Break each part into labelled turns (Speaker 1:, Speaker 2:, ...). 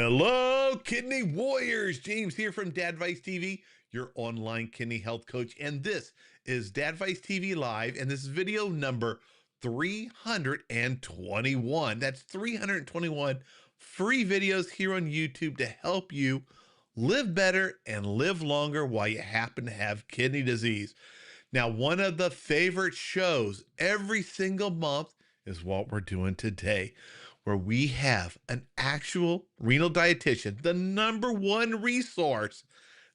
Speaker 1: Hello, kidney warriors. James here from Dadvice TV, your online kidney health coach. And this is Dadvice TV Live, and this is video number 321. That's 321 free videos here on YouTube to help you live better and live longer while you happen to have kidney disease. Now, one of the favorite shows every single month is what we're doing today, where we have an actual renal dietitian, the #1 resource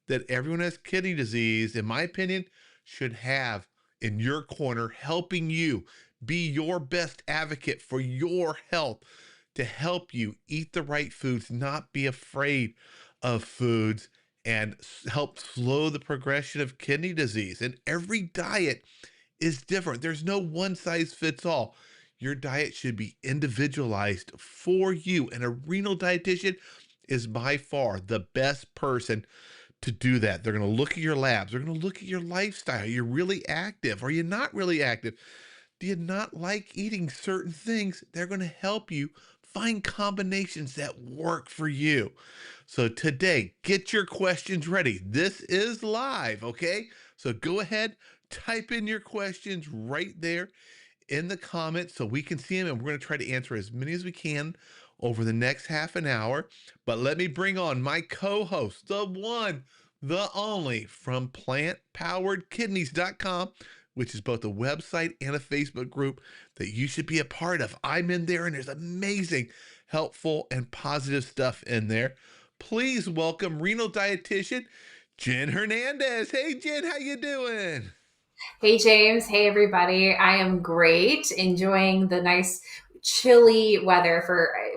Speaker 1: that everyone who has kidney disease, in my opinion, should have in your corner, helping you be your best advocate for your health, to help you eat the right foods, not be afraid of foods, and help slow the progression of kidney disease. And every diet is different. There's no one size fits all. Your diet should be individualized for you, and a renal dietitian is by far the best person to do that. They're going to look at your labs. They're going to look at your lifestyle. Are you really active? Are you not really active? Do you not like eating certain things? They're going to help you find combinations that work for you. So today, get your questions ready. This is live, okay? So go ahead, type in your questions right there in the comments so we can see them, and we're going to try to answer as many as we can over the next half an hour. But let me bring on my co-host, the one, the only, from plantpoweredkidneys.com, which is both a website and a Facebook group that you should be a part of. I'm in there, and there's amazing, helpful, and positive stuff in there. Please welcome renal dietitian Jen Hernandez. Hey, Jen, how you doing?
Speaker 2: Hey, James. Hey, everybody. I am great. Enjoying the nice chilly weather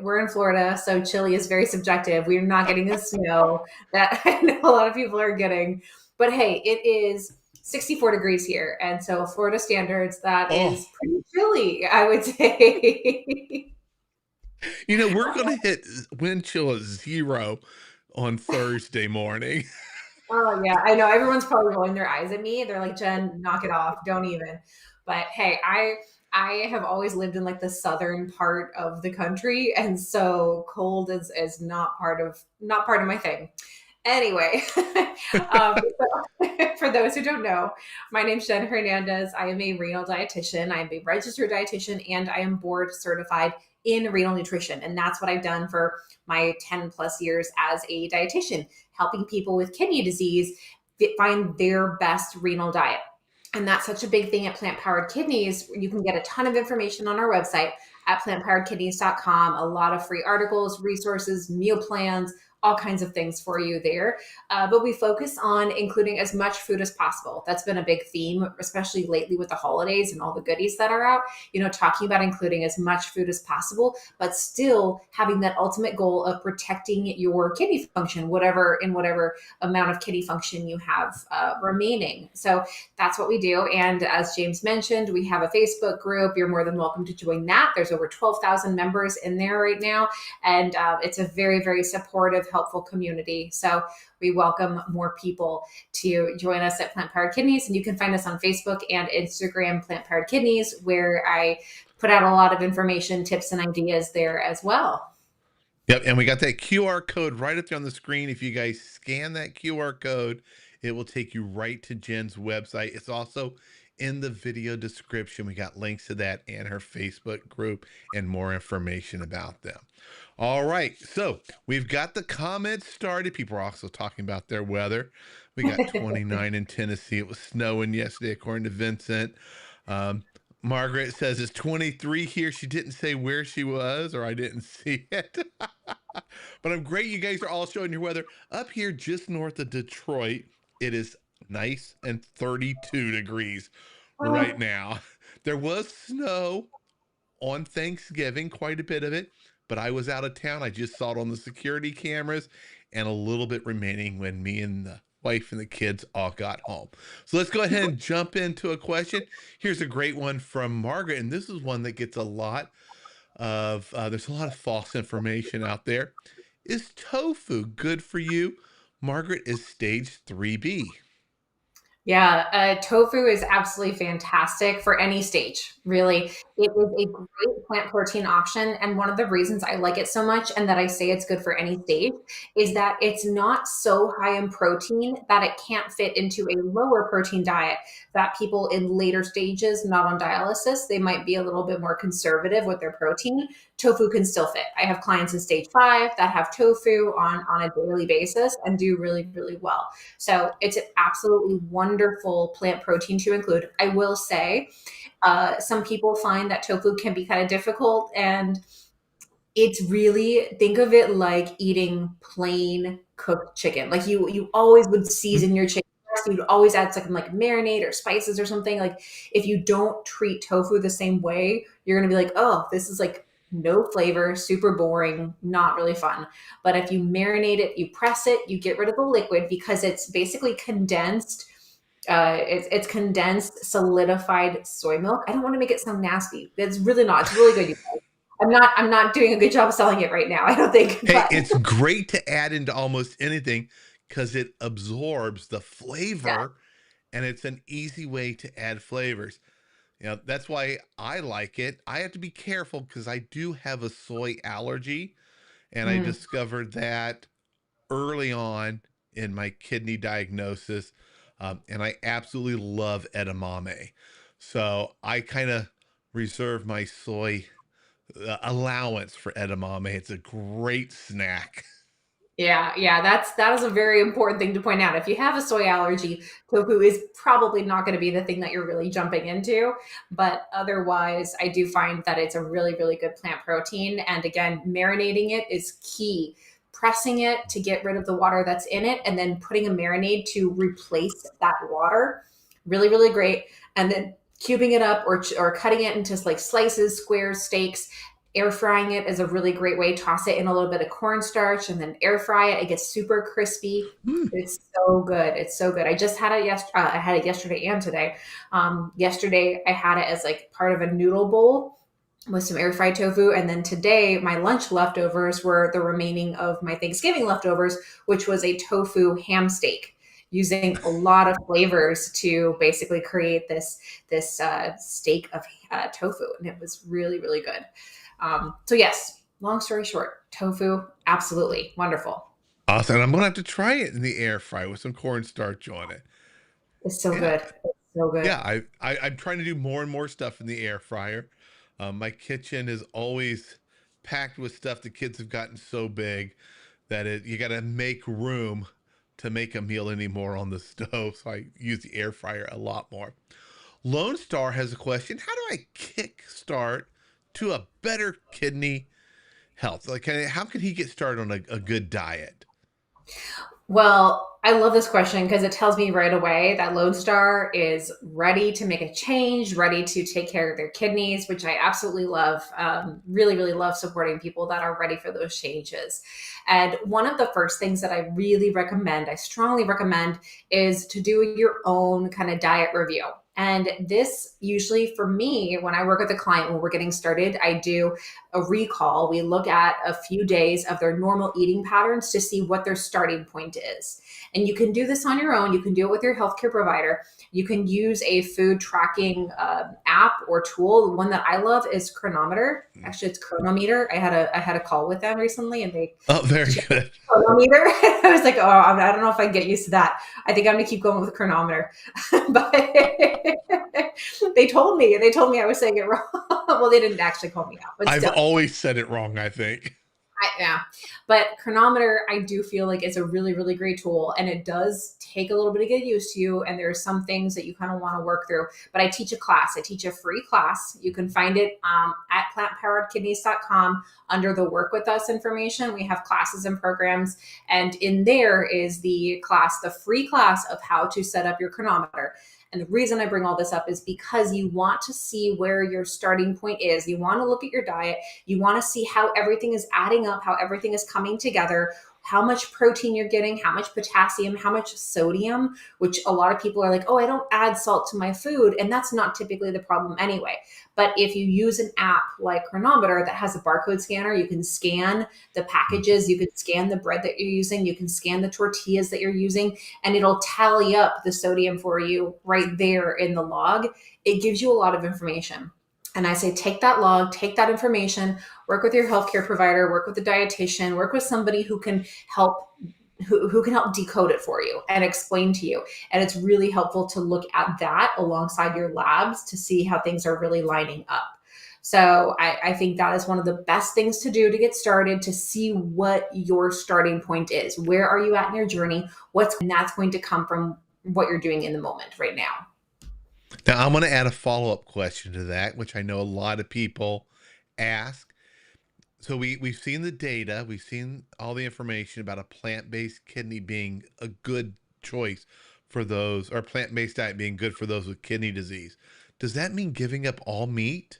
Speaker 2: we're in Florida, so chilly is very subjective. We're not getting the snow that I know a lot of people are getting. But hey, it is 64 degrees here. And so Florida standards, that
Speaker 1: Oh,
Speaker 2: is pretty chilly, I would say.
Speaker 1: we're going to hit wind chill at 0 on Thursday morning.
Speaker 2: Oh yeah, I know everyone's probably rolling their eyes at me. They're like, "Jen, knock it off. Don't even." But hey, I have always lived in like the southern part of the country, and so cold is not part of my thing. Anyway, for those who don't know, my name's Jen Hernandez. I am a renal dietitian. I am a registered dietitian, and I am board certified in renal nutrition. And that's what I've done for my 10 plus years as a dietitian, helping people with kidney disease find their best renal diet. And that's such a big thing at Plant Powered Kidneys. You can get a ton of information on our website at plantpoweredkidneys.com. A lot of free articles, resources, meal plans, all kinds of things for you there. But we focus on including as much food as possible. That's been a big theme, especially lately with the holidays and all the goodies that are out. Talking about including as much food as possible, but still having that ultimate goal of protecting your kidney function, whatever amount of kidney function you have remaining. So that's what we do. And as James mentioned, we have a Facebook group. You're more than welcome to join that. There's over 12,000 members in there right now. And it's a very, very supportive, helpful community. So we welcome more people to join us at Plant Powered Kidneys. And you can find us on Facebook and Instagram, Plant Powered Kidneys, where I put out a lot of information, tips, and ideas there as well.
Speaker 1: Yep, and we got that QR code right up there on the screen. If you guys scan that QR code, it will take you right to Jen's website. It's also in the video description. We got links to that and her Facebook group and more information about them. All right, so we've got the comments started. People are also talking about their weather. We got 29 in Tennessee. It was snowing yesterday, according to Vincent. Margaret says it's 23 here. She didn't say where she was, or I didn't see it. But I'm great. You guys are all showing your weather. Up here, just north of Detroit, it is nice and 32 degrees right now. There was snow on Thanksgiving, quite a bit of it, but I was out of town. I just saw it on the security cameras, and a little bit remaining when me and the wife and the kids all got home. So let's go ahead and jump into a question. Here's a great one from Margaret, and this is one that gets a lot of, there's a lot of false information out there. Is tofu good for you? Margaret is stage 3B.
Speaker 2: Yeah, tofu is absolutely fantastic for any stage, really. It is a great plant protein option. And one of the reasons I like it so much and that I say it's good for any stage is that it's not so high in protein that it can't fit into a lower protein diet. That people in later stages, not on dialysis, they might be a little bit more conservative with their protein. Tofu can still fit. I have clients in stage 5 that have tofu on a daily basis and do really, really well. So it's an absolutely wonderful plant protein to include. I will say, some people find that tofu can be kind of difficult, and it's really, think of it like eating plain cooked chicken. Like you always would season your chicken. You'd always add something like marinade or spices or something. Like if you don't treat tofu the same way, you're gonna be like, oh, this is like no flavor, super boring, not really fun. But if you marinate it, you press it, you get rid of the liquid because it's basically condensed. It's condensed, solidified soy milk. I don't want to make it sound nasty. It's really not. It's really good. You guys. I'm not doing a good job of selling it right now, I don't think.
Speaker 1: Hey,
Speaker 2: But
Speaker 1: it's great to add into almost anything because it absorbs the
Speaker 2: yeah.
Speaker 1: flavor and it's an easy way to add flavors. That's why I like it. I have to be careful because I do have a soy allergy, and I
Speaker 2: Mm.
Speaker 1: discovered that early on in my kidney diagnosis. And I absolutely love edamame. So I kind of reserve my soy allowance for edamame. It's a great snack.
Speaker 2: Yeah, yeah, that is a very important thing to point out. If you have a soy allergy, tofu is probably not going to be the thing that you're really jumping into. But otherwise, I do find that it's a really, really good plant protein. And again, marinating it is key. Pressing it to get rid of the water that's in it, and then putting a marinade to replace that water. Really, really great. And then cubing it up or cutting it into like slices, squares, steaks. Air frying it is a really great way. Toss it in a little bit of cornstarch and then air fry it. It gets super crispy.
Speaker 1: Mm.
Speaker 2: It's so good. It's so good. I just had it I had it yesterday and today. Yesterday I had it as like part of a noodle bowl with some air fried tofu, and then today my lunch leftovers were the remaining of my Thanksgiving leftovers, which was a tofu ham steak, using a lot of flavors to basically create this steak of tofu, and it was really, really good. So yes, long story short, tofu, absolutely wonderful.
Speaker 1: Awesome. And I'm going to have to try it in the air fry with some cornstarch on it.
Speaker 2: It's so
Speaker 1: Yeah.
Speaker 2: good. It's so good.
Speaker 1: Yeah. I'm trying to do more and more stuff in the air fryer. My kitchen is always packed with stuff. The kids have gotten so big that you got to make room to make a meal anymore on the stove. So I use the air fryer a lot more. Lone Star has a question. How do I kickstart to a better kidney health? Like, how can he get started on a good diet?
Speaker 2: Well, I love this question because it tells me right away that Lone Star is ready to make a change, ready to take care of their kidneys, which I absolutely love. Really, really love supporting people that are ready for those changes. And one of the first things that I really recommend, I strongly recommend, is to do your own kind of diet review. And this usually for me, when I work with a client, when we're getting started, I do a recall. We look at a few days of their normal eating patterns to see what their starting point is. And you can do this on your own. You can do it with your healthcare provider. You can use a food tracking app or tool. The one that I love is Chronometer. Actually, it's Chronometer. I had a call with them recently, and they
Speaker 1: Oh, very good.
Speaker 2: Chronometer. I was like, oh, I don't know if I can get used to that. I think I'm gonna keep going with Chronometer. But they told me I was saying it wrong. Well, they didn't actually call me out, but
Speaker 1: I've
Speaker 2: still.
Speaker 1: always said it wrong, I think.
Speaker 2: Yeah, but Chronometer, I do feel like it's a really, really great tool, and it does take a little bit to get used to. And there are some things that you kind of want to work through. But I teach a class. I teach a free class. You can find it at plantpoweredkidneys.com under the Work with Us information. We have classes and programs, and in there is the class, the free class of how to set up your Chronometer. And the reason I bring all this up is because you want to see where your starting point is. You want to look at your diet. You want to see how everything is adding up, how everything is coming together, how much protein you're getting, how much potassium, how much sodium, which a lot of people are like, oh, I don't add salt to my food. And that's not typically the problem anyway. But if you use an app like Chronometer that has a barcode scanner, you can scan the packages, you can scan the bread that you're using, you can scan the tortillas that you're using, and it'll tally up the sodium for you right there in the log. It gives you a lot of information. And I say, take that log, take that information, work with your healthcare provider, work with the dietitian, work with somebody who can help who can help decode it for you and explain to you. And it's really helpful to look at that alongside your labs to see how things are really lining up. So I think that is one of the best things to do to get started, to see what your starting point is. Where are you at in your journey? And that's going to come from what you're doing in the moment right now.
Speaker 1: Now, I'm going to add a follow-up question to that, which I know a lot of people ask. So we've seen the data, we've seen all the information about a plant-based kidney being a good choice for those, or plant-based diet being good for those with kidney disease. Does that mean giving up all meat?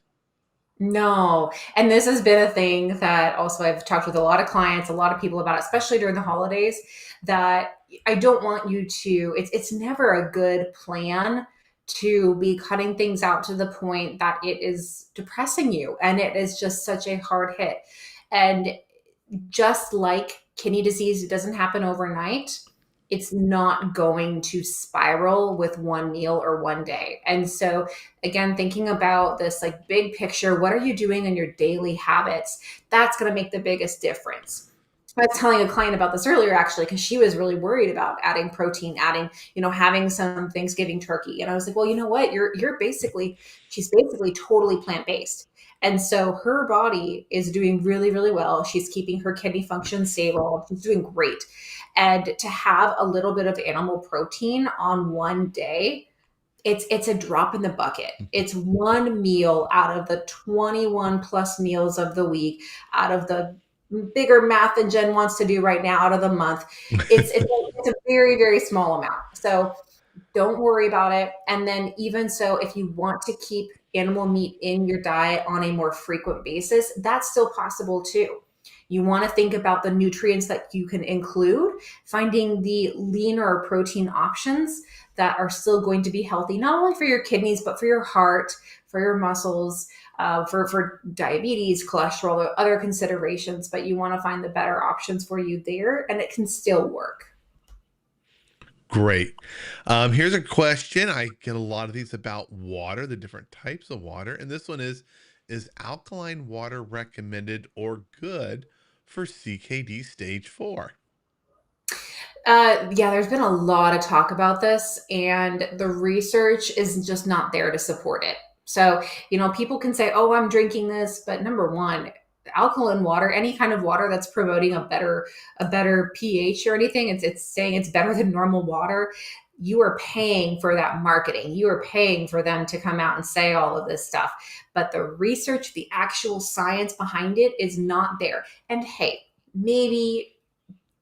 Speaker 2: No. And this has been a thing that also I've talked with a lot of clients, a lot of people about, especially during the holidays, that I don't want you to, it's never a good plan to be cutting things out to the point that it is depressing you and it is just such a hard hit. And just like kidney disease, it doesn't happen overnight. It's not going to spiral with one meal or one day. And so again, thinking about this like big picture, what are you doing in your daily habits? That's going to make the biggest difference. I was telling a client about this earlier, actually, because she was really worried about adding protein, having some Thanksgiving turkey. And I was like, well, you know what? She's basically totally plant-based. And so her body is doing really, really well. She's keeping her kidney function stable. She's doing great. And to have a little bit of animal protein on one day, it's a drop in the bucket. It's one meal out of the 21 plus meals of the week, out of the bigger math than Jen wants to do right now, out of the month. It's a very, very small amount. So don't worry about it. And then even so, if you want to keep animal meat in your diet on a more frequent basis, that's still possible too. You want to think about the nutrients that you can include, finding the leaner protein options that are still going to be healthy, not only for your kidneys, but for your heart, for your muscles, for diabetes, cholesterol, or other considerations. But you want to find the better options for you there, and it can still work.
Speaker 1: Great. Here's a question. I get a lot of these about water, the different types of water. And this one is alkaline water recommended or good for CKD stage 4?
Speaker 2: Yeah, there's been a lot of talk about this, and the research is just not there to support it. So, people can say, oh, I'm drinking this, but number one, alkaline water, any kind of water that's promoting a better pH or anything, it's saying it's better than normal water. You are paying for that marketing. You are paying for them to come out and say all of this stuff. But the research, the actual science behind it is not there. And hey, maybe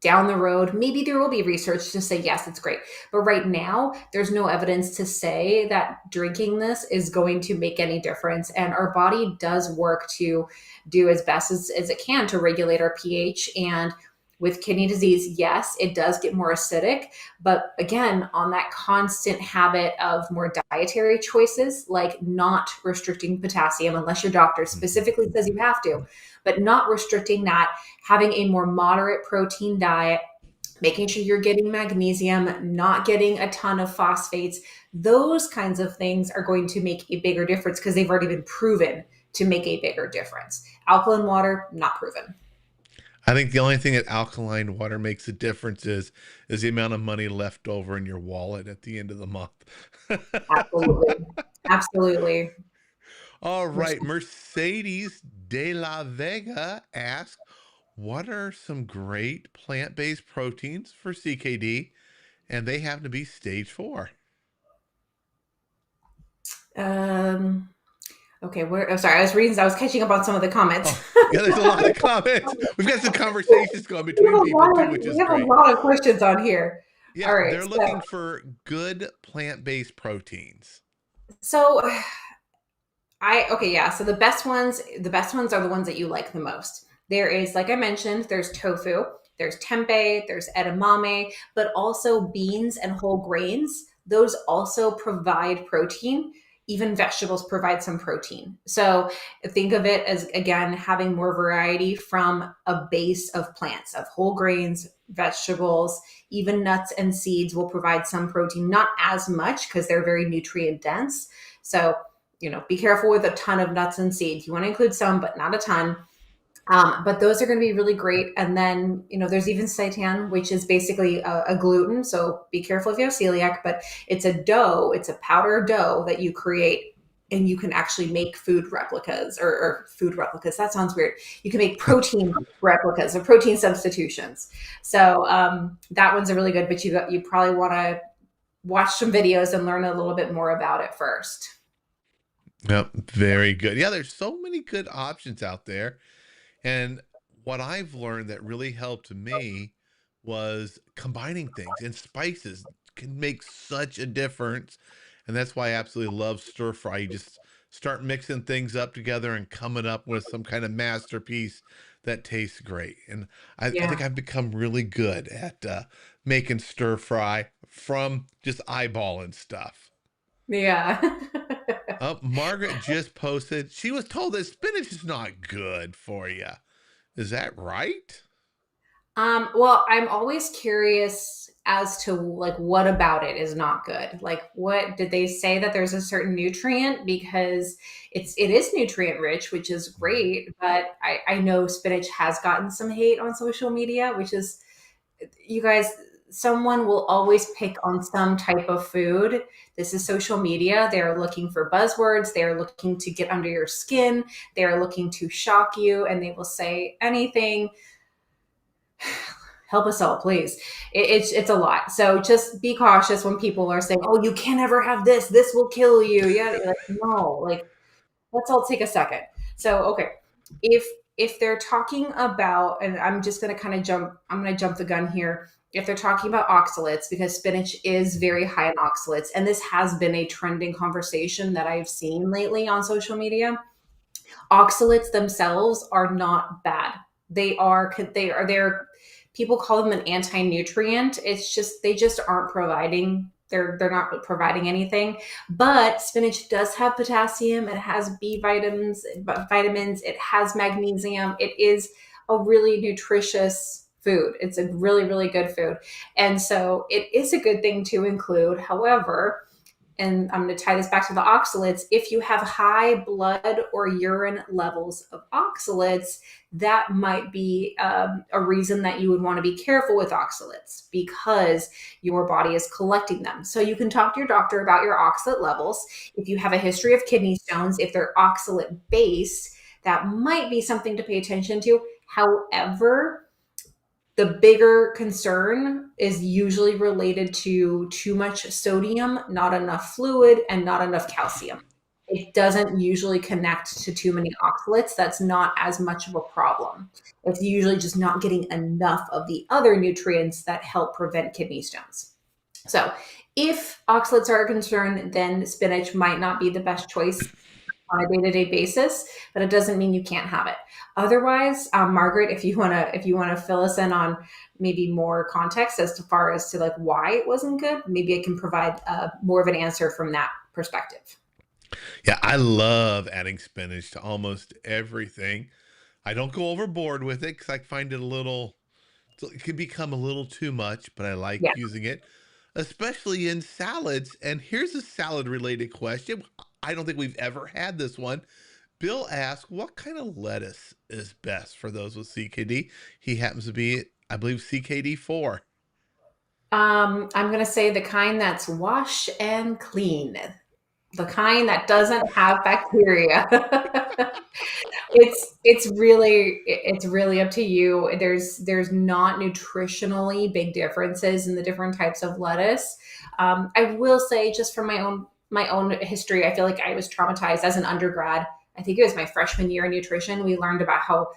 Speaker 2: down the road, maybe there will be research to say, yes, it's great. But right now, there's no evidence to say that drinking this is going to make any difference. And our body does work to do as best as it can to regulate our pH. And with kidney disease, yes, it does get more acidic. But again, on that constant habit of more dietary choices, like not restricting potassium unless your doctor specifically says you have to, but not restricting that, having a more moderate protein diet, making sure you're getting magnesium, not getting a ton of phosphates, those kinds of things are going to make a bigger difference because they've already been proven to make a bigger difference. Alkaline water, not proven.
Speaker 1: I think the only thing that alkaline water makes a difference is the amount of money left over in your wallet at the end of the month.
Speaker 2: Absolutely. Absolutely.
Speaker 1: All right. Mercedes de la Vega asks, what are some great plant-based proteins for CKD? And they happen to be stage 4.
Speaker 2: Okay, I'm sorry. I was catching up on some of the comments.
Speaker 1: Oh, yeah, there's a lot of comments. We've got some conversations going between people too, which is
Speaker 2: we have
Speaker 1: great.
Speaker 2: a lot of questions on here.
Speaker 1: Yeah,
Speaker 2: All right,
Speaker 1: they're looking for good plant-based proteins.
Speaker 2: So so the best ones are the ones that you like the most. There is, like I mentioned, there's tofu. There's tempeh, there's edamame, but also beans and whole grains. Those also provide protein. Even vegetables provide some protein. So think of it as, again, having more variety from a base of plants, of whole grains, vegetables, even nuts and seeds will provide some protein, not as much because they're very nutrient dense. So, be careful with a ton of nuts and seeds. You want to include some, but not a ton. But those are going to be really great. And then, there's even seitan, which is basically a gluten. So be careful if you have celiac, but it's a dough, it's a powder dough that you create, and you can actually make food replicas or food replicas. That sounds weird. You can make protein replicas or protein substitutions. So that one's a really good, but you probably want to watch some videos and learn a little bit more about it first.
Speaker 1: Yep, very good. Yeah, there's so many good options out there. And what I've learned that really helped me was combining things, and spices can make such a difference. And that's why I absolutely love stir fry. You just start mixing things up together and coming up with some kind of masterpiece that tastes great. And I think
Speaker 2: Yeah.
Speaker 1: I've become really good at making stir fry from just eyeballing stuff.
Speaker 2: Yeah.
Speaker 1: Margaret just posted, she was told that spinach is not good for you. Is that right?
Speaker 2: Well, I'm always curious as to like what about it is not good. Like, what did they say that there's a certain nutrient? Because it is nutrient rich, which is great, but I know spinach has gotten some hate on social media, which is, you guys, someone will always pick on some type of food. This is social media. They're looking for buzzwords, they're looking to get under your skin, they're looking to shock you, and they will say anything. Help us all, please. It's a lot. So just be cautious when people are saying, "Oh, you can't ever have this. This will kill you." Yeah, like, no, like, let's all take a second. So, okay, if they're talking about, and I'm just going to kind of I'm going to jump the gun here. If they're talking about oxalates, because spinach is very high in oxalates, and this has been a trending conversation that I've seen lately on social media. Oxalates themselves are not bad. They're people call them an anti-nutrient. It's just they just aren't providing they're not providing anything. But spinach does have potassium, it has vitamins, it has magnesium. It is a really nutritious food. It's a really, really good food. And so it is a good thing to include. However, and I'm going to tie this back to the oxalates. If you have high blood or urine levels of oxalates, that might be a reason that you would want to be careful with oxalates because your body is collecting them. So you can talk to your doctor about your oxalate levels. If you have a history of kidney stones, if they're oxalate based, that might be something to pay attention to. However, the bigger concern is usually related to too much sodium, not enough fluid, and not enough calcium. It doesn't usually connect to too many oxalates. That's not as much of a problem. It's usually just not getting enough of the other nutrients that help prevent kidney stones. So if oxalates are a concern, then spinach might not be the best choice on a day-to-day basis, but it doesn't mean you can't have it. Otherwise, Margaret, if you wanna fill us in on maybe more context as far as to like why it wasn't good, maybe I can provide more of an answer from that perspective.
Speaker 1: Yeah, I love adding spinach to almost everything. I don't go overboard with it because I find it a little, so it can become a little too much, but I like
Speaker 2: Yeah.
Speaker 1: using it, especially in salads. And here's a salad related question. I don't think we've ever had this one. Bill asked, what kind of lettuce is best for those with CKD? He happens to be, I believe, CKD4.
Speaker 2: I'm gonna say the kind that's wash and clean, the kind that doesn't have bacteria. It's really up to you. There's not nutritionally big differences in the different types of lettuce. I will say, just from my own history, I feel like I was traumatized as an undergrad. I think it was my freshman year in nutrition. We learned about how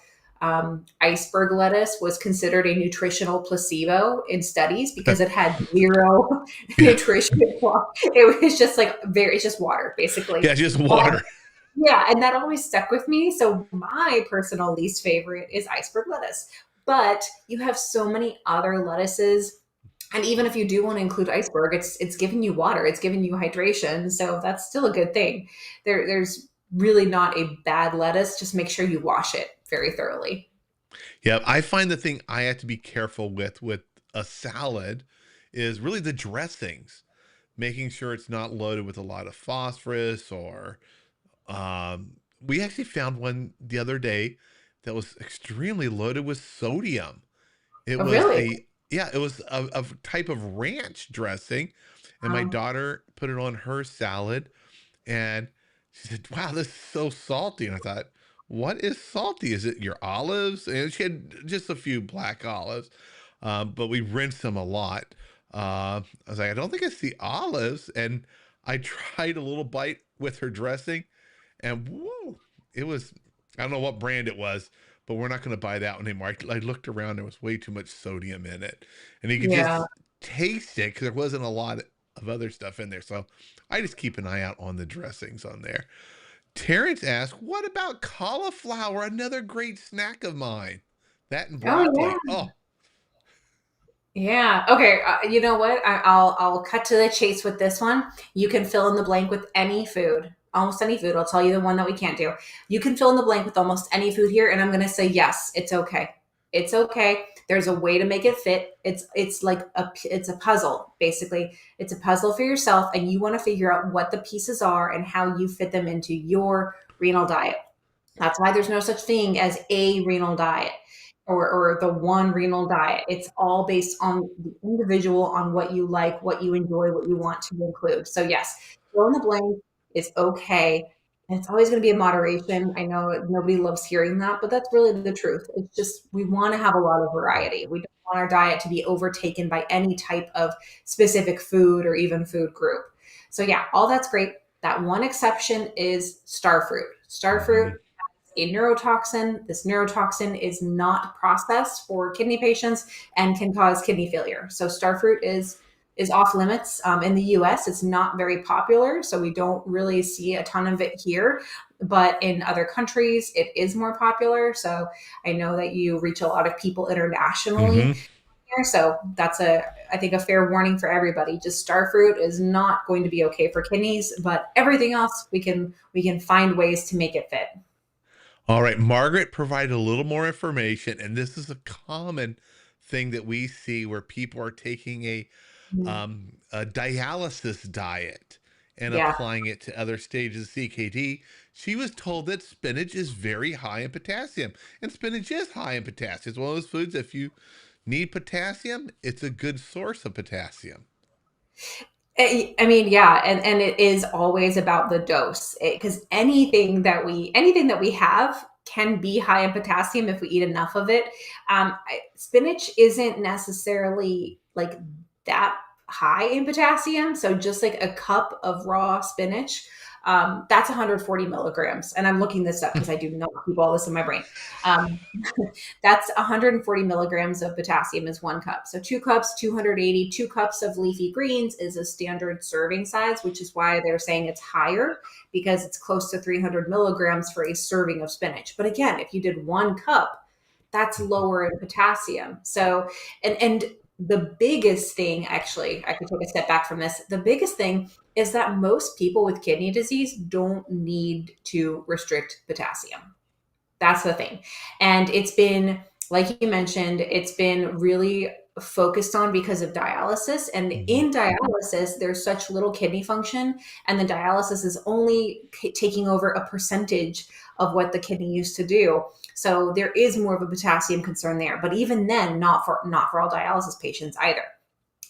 Speaker 2: iceberg lettuce was considered a nutritional placebo in studies because it had zero
Speaker 1: Yeah.
Speaker 2: nutrition. It was just like it's just water, basically.
Speaker 1: Yeah, just
Speaker 2: Um,
Speaker 1: water.
Speaker 2: yeah, and that always stuck with me. So my personal least favorite is iceberg lettuce. but you have so many other lettuces. And even if you do want to include iceberg, it's giving you water, it's giving you hydration, so that's still a good thing. There's really not a bad lettuce. Just make sure you wash it very thoroughly.
Speaker 1: Yeah, I find the thing I have to be careful with a salad is really the dressings, making sure it's not loaded with a lot of phosphorus or we actually found one the other day that was extremely loaded with sodium. It
Speaker 2: Oh,
Speaker 1: was
Speaker 2: really?
Speaker 1: it was a type of ranch dressing, and my
Speaker 2: Um,
Speaker 1: daughter put it on her salad, and she said, "Wow, this is so salty." And I thought, "What is salty? Is it your olives?" And she had just a few black olives, but we rinsed them a lot. I was like, "I don't think it's the olives." And I tried a little bite with her dressing, and woo, it was, I don't know what brand it was, but we're not going to buy that one anymore. I looked around, there was way too much sodium in it. And you could
Speaker 2: yeah.
Speaker 1: just taste it because there wasn't a lot of other stuff in there. So I just keep an eye out on the dressings on there. Terrence asked, what about cauliflower? Another great snack of mine. That and
Speaker 2: Oh, yeah.
Speaker 1: broccoli. Oh,
Speaker 2: Yeah. Okay. You know what? I'll cut to the chase with this one. You can fill in the blank with any food, almost any food. I'll tell you the one that we can't do. You can fill in the blank with almost any food here, and I'm going to say yes. It's okay. It's okay. There's a way to make it fit. It's like it's a puzzle basically. It's a puzzle for yourself, and you want to figure out what the pieces are and how you fit them into your renal diet. That's why there's no such thing as a renal diet or the one renal diet. It's all based on the individual, on what you like, what you enjoy, what you want to include. So, yes, fill in the blank is okay. And it's always going to be a moderation. I know nobody loves hearing that, but that's really the truth. It's just we want to have a lot of variety. We don't want our diet to be overtaken by any type of specific food or even food group. So, yeah, all that's great. That one exception is star fruit. Star fruit,
Speaker 1: mhm.
Speaker 2: a neurotoxin. This neurotoxin is not processed for kidney patients and can cause kidney failure. So starfruit is off limits in the U.S. It's not very popular, so we don't really see a ton of it here. But in other countries, it is more popular. So I know that you reach a lot of people internationally
Speaker 1: Mhm.
Speaker 2: here. So that's I think, a fair warning for everybody. Just starfruit is not going to be okay for kidneys, but everything else we can find ways to make it fit.
Speaker 1: All right, Margaret provided a little more information, and this is a common thing that we see where people are taking a dialysis diet and
Speaker 2: Yeah.
Speaker 1: applying it to other stages of CKD. She was told that spinach is very high in potassium, and spinach is high in potassium. It's one of those foods, if you need potassium, it's a good source of potassium.
Speaker 2: I mean, yeah, and it is always about the dose because anything that we have can be high in potassium if we eat enough of it. Spinach isn't necessarily like that high in potassium, so just like a cup of raw spinach, that's 140 milligrams. And I'm looking this up because I do not keep all this in my brain. Um, that's 140 milligrams of potassium is one cup. So 2 cups, 280. 2 cups of leafy greens is a standard serving size, which is why they're saying it's higher because it's close to 300 milligrams for a serving of spinach. But again, if you did 1 cup, that's lower in potassium. So, and the biggest thing, actually, I could take a step back from this. The biggest thing is that most people with kidney disease don't need to restrict potassium. That's the thing. And it's been, like you mentioned, it's been really focused on because of dialysis. And
Speaker 1: Mhm.
Speaker 2: in dialysis, there's such little kidney function, and the dialysis is only taking over a percentage of what the kidney used to do. So there is more of a potassium concern there. But even then, not for all dialysis patients either.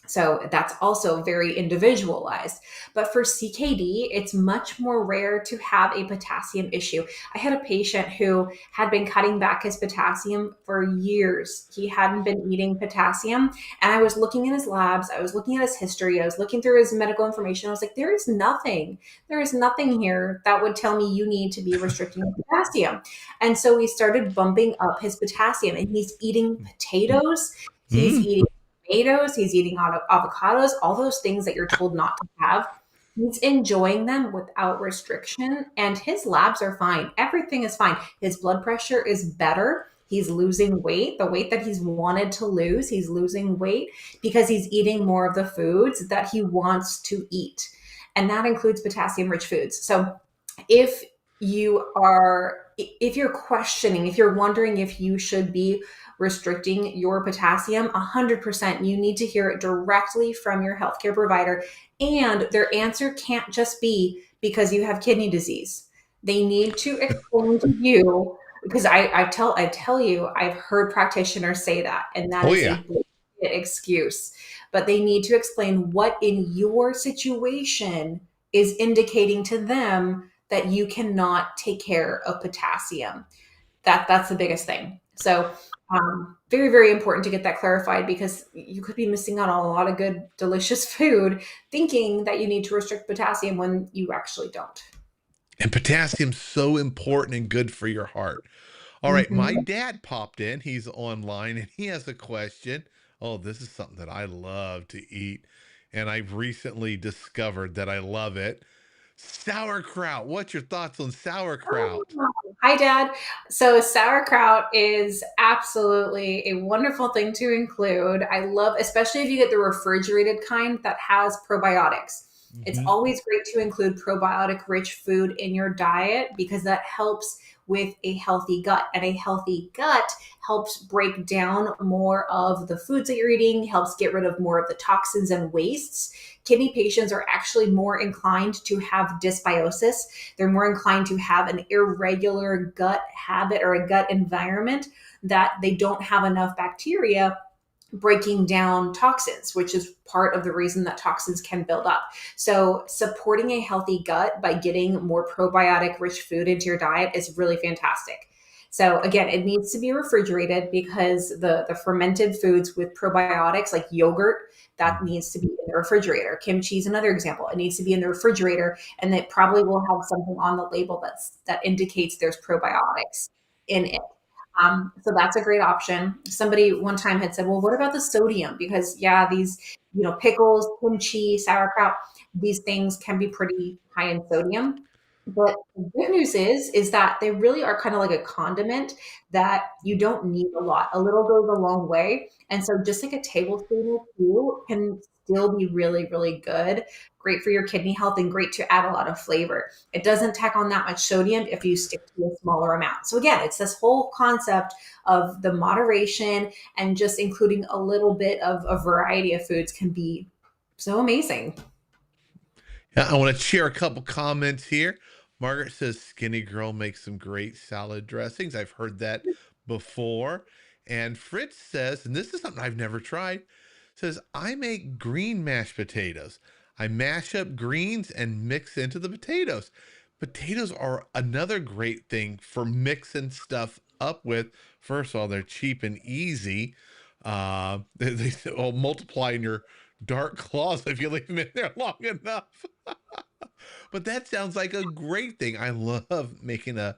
Speaker 2: So that's also very individualized. But for CKD, it's much more rare to have a potassium issue. I had a patient who had been cutting back his potassium for years. He hadn't been eating potassium. And I was looking at his labs, I was looking at his history, I was looking through his medical information. I was like, there is nothing here that would tell me you need to be restricting your potassium. And so we started bumping up his potassium, and he's eating potatoes. He's
Speaker 1: Mm.
Speaker 2: eating tomatoes, he's eating avocados, all those things that you're told not to have. He's enjoying them without restriction, and his labs are fine. Everything is fine. His blood pressure is better. He's losing weight, the weight that he's wanted to lose. He's losing weight because he's eating more of the foods that he wants to eat. And that includes potassium rich foods. So if if you're questioning, if you're wondering if you should be restricting your potassium, 100%, you need to hear it directly from your healthcare provider. And their answer can't just be because you have kidney disease. They need to explain to you, because I tell you, I've heard practitioners say that, and that
Speaker 1: Oh
Speaker 2: is
Speaker 1: yeah.
Speaker 2: a bullshit excuse. But they need to explain what in your situation is indicating to them that you cannot take care of potassium. That's the biggest thing. So very, very important to get that clarified, because you could be missing out on a lot of good, delicious food thinking that you need to restrict potassium when you actually don't.
Speaker 1: And potassium's so important and good for your heart. All right, my
Speaker 2: Mhm.
Speaker 1: dad popped in. He's online and he has a question. Oh, this is something that I love to eat, and I've recently discovered that I love it. Sauerkraut. What's your thoughts on
Speaker 2: Oh,
Speaker 1: sauerkraut?
Speaker 2: hi, Dad. So, sauerkraut is absolutely a wonderful thing to include. I love, especially if you get the refrigerated kind that has probiotics. It's
Speaker 1: Hmm.
Speaker 2: always great to include probiotic rich food in your diet because that helps with a healthy gut. And a healthy gut helps break down more of the foods that you're eating, helps get rid of more of the toxins and wastes. Kidney patients are actually more inclined to have dysbiosis. They're more inclined to have an irregular gut habit or a gut environment, that they don't have enough bacteria breaking down toxins, which is part of the reason that toxins can build up. So, supporting a healthy gut by getting more probiotic rich food into your diet is really fantastic. So, again, it needs to be refrigerated because the fermented foods with probiotics like yogurt, that needs to be in the refrigerator. Kimchi is another example. It needs to be in the refrigerator, and it probably will have something on the label that indicates there's probiotics in it. So that's a great option. Somebody one time had said, "Well, what about the sodium?" Because yeah, these pickles, kimchi, sauerkraut, these things can be pretty high in sodium. But the good news is that they really are kind of like a condiment that you don't need a lot. A little goes a long way, and so just like a tablespoon or two can still be really, really good. Great for your kidney health and great to add a lot of flavor. It doesn't tack on that much sodium if you stick to a smaller amount. So again, it's this whole concept of the moderation, and just including a little bit of a variety of foods can be so amazing.
Speaker 1: Yeah, I want to share a couple comments here. Margaret says Skinny Girl makes some great salad dressings. I've heard that before. And Fritz says, and this is something I've never tried, says, I make green mashed potatoes. I mash up greens and mix into the potatoes. Potatoes are another great thing for mixing stuff up with. First of all, they're cheap and easy. They will multiply in your dark claws if you leave them in there long enough. But that sounds like a great thing. I love making a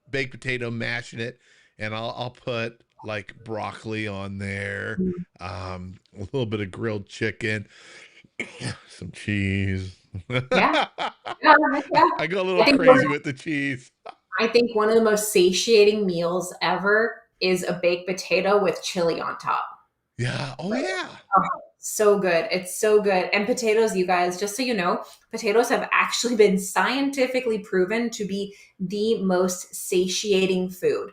Speaker 1: baked potato, mashing it, and I'll put like broccoli on there, a little bit of grilled chicken, some cheese.
Speaker 2: Yeah, yeah, yeah.
Speaker 1: I go a
Speaker 2: I
Speaker 1: little
Speaker 2: think one,
Speaker 1: crazy with the cheese.
Speaker 2: I think one of the most satiating meals ever is a baked potato with chili on top.
Speaker 1: Yeah. Oh yeah.
Speaker 2: Oh, so good. It's so good. And potatoes, you guys, just so you know, potatoes have actually been scientifically proven to be the most satiating food.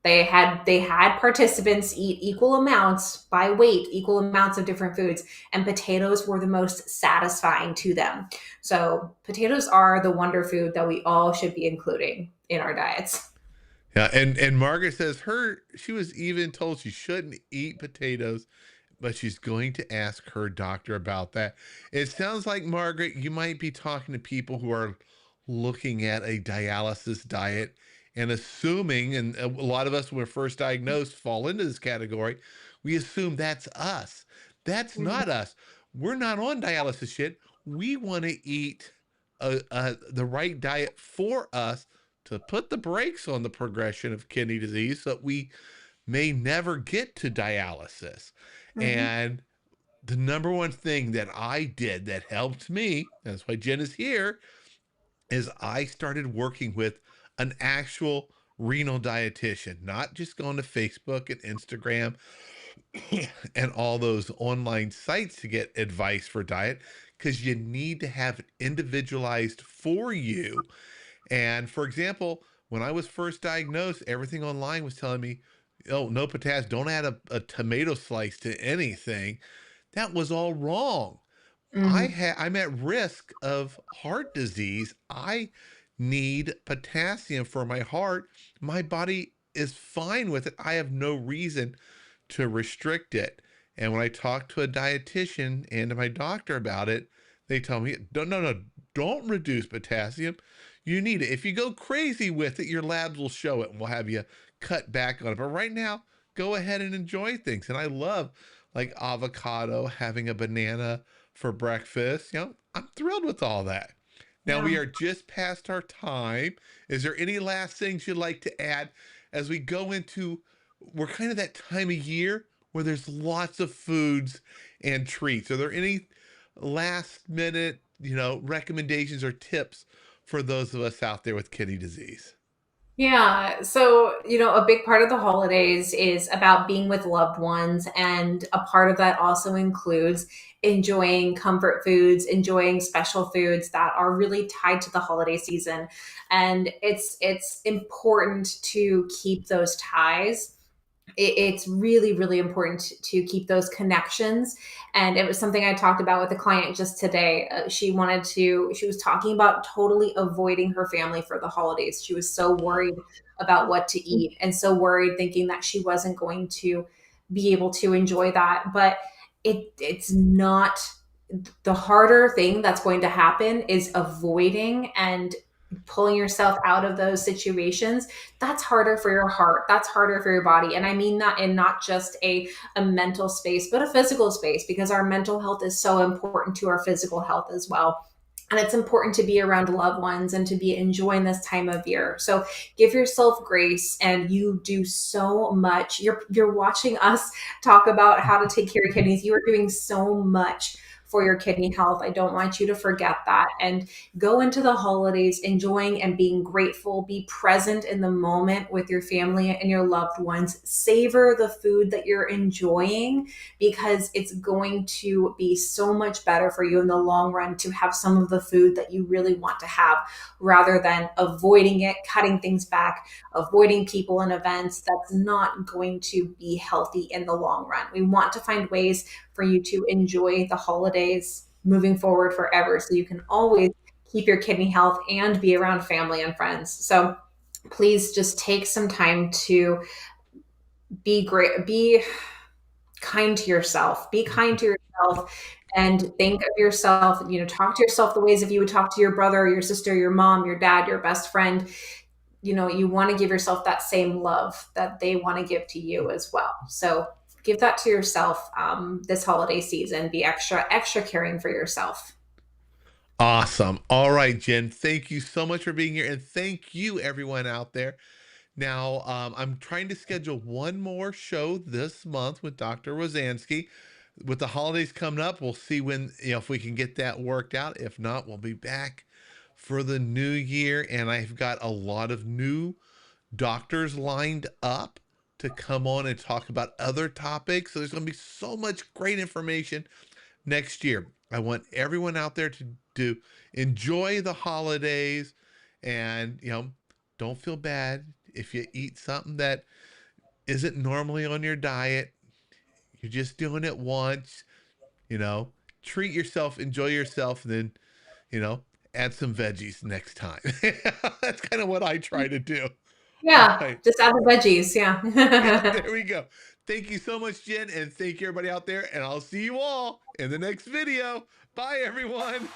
Speaker 2: They had participants eat equal amounts by weight, equal amounts of different foods, and potatoes were the most satisfying to them. So potatoes are the wonder food that we all should be including in our diets.
Speaker 1: Yeah, and Margaret says she was even told she shouldn't eat potatoes, but she's going to ask her doctor about that. It sounds like, Margaret, you might be talking to people who are looking at a dialysis diet and assuming, and a lot of us when we're first diagnosed fall into this category, we assume that's us. That's
Speaker 2: Mhm.
Speaker 1: not us. We're not on dialysis shit. We want to eat the right diet for us to put the brakes on the progression of kidney disease so that we may never get to dialysis.
Speaker 2: Mhm.
Speaker 1: And the number one thing that I did that helped me, that's why Jen is here, is I started working with an actual renal dietitian, not just going to Facebook and Instagram and all those online sites to get advice for diet, because you need to have it individualized for you. And for example, when I was first diagnosed, everything online was telling me, oh, no potassium, don't add a tomato slice to anything. That was all wrong.
Speaker 2: Mhm.
Speaker 1: I'm at risk of heart disease. I need potassium for my heart. My body is fine with it. I have no reason to restrict it. And when I talk to a dietitian and to my doctor about it, they tell me, no, no, no, don't reduce potassium. You need it. If you go crazy with it, your labs will show it and we'll have you cut back on it. But right now, go ahead and enjoy things. And I love like avocado, having a banana for breakfast. I'm thrilled with all that. Now we
Speaker 2: Yeah.
Speaker 1: are just past our time. Is there any last things you'd like to add as we go into, we're kind of that time of year where there's lots of foods and treats. Are there any last minute, recommendations or tips for those of us out there with kidney disease?
Speaker 2: Yeah. So, a big part of the holidays is about being with loved ones. And a part of that also includes enjoying comfort foods, enjoying special foods that are really tied to the holiday season. And it's important to keep those ties. It's really, really important to keep those connections. And it was something I talked about with a client just today. She was talking about totally avoiding her family for the holidays. She was so worried about what to eat and so worried, thinking that she wasn't going to be able to enjoy that. But it's not. The harder thing that's going to happen is avoiding and pulling yourself out of those situations. That's harder for your heart, that's harder for your body. And I mean that in not just a mental space, but a physical space, because our mental health is so important to our physical health as well. And it's important to be around loved ones and to be enjoying this time of year. So give yourself grace, and you do so much. You're watching us talk about how to take care of kidneys. You are doing so much for your kidney health. I don't want you to forget that. And go into the holidays enjoying and being grateful. Be present in the moment with your family and your loved ones. Savor the food that you're enjoying, because it's going to be so much better for you in the long run to have some of the food that you really want to have, rather than avoiding it, cutting things back, avoiding people and events. That's not going to be healthy in the long run. We want to find ways for you to enjoy the holidays moving forward forever, so you can always keep your kidney health and be around family and friends. So please just take some time to be great, be kind to yourself, be kind to yourself, and think of yourself, talk to yourself the ways if you would talk to your brother, your sister, your mom, your dad, your best friend. You want to give yourself that same love that they want to give to you as well. So give that to yourself this holiday season. Be extra caring for yourself.
Speaker 1: Awesome. All right, Jen, thank you so much for being here. And thank you, everyone out there. Now, I'm trying to schedule one more show this month with Dr. Rosansky. With the holidays coming up, we'll see when, if we can get that worked out. If not, we'll be back for the new year. And I've got a lot of new doctors lined up to come on and talk about other topics. So there's going to be so much great information next year. I want everyone out there to enjoy the holidays, and don't feel bad if you eat something that isn't normally on your diet. You're just doing it once, you know. Treat yourself, enjoy yourself, and then, you know, add some veggies next time. That's kind of what I try to do. All
Speaker 2: Yeah,
Speaker 1: right.
Speaker 2: just add the veggies.
Speaker 1: Yeah,
Speaker 2: Yeah.
Speaker 1: there we go. Thank you so much, Jen, and thank you everybody out there, and I'll see you all in the next video. Bye, everyone.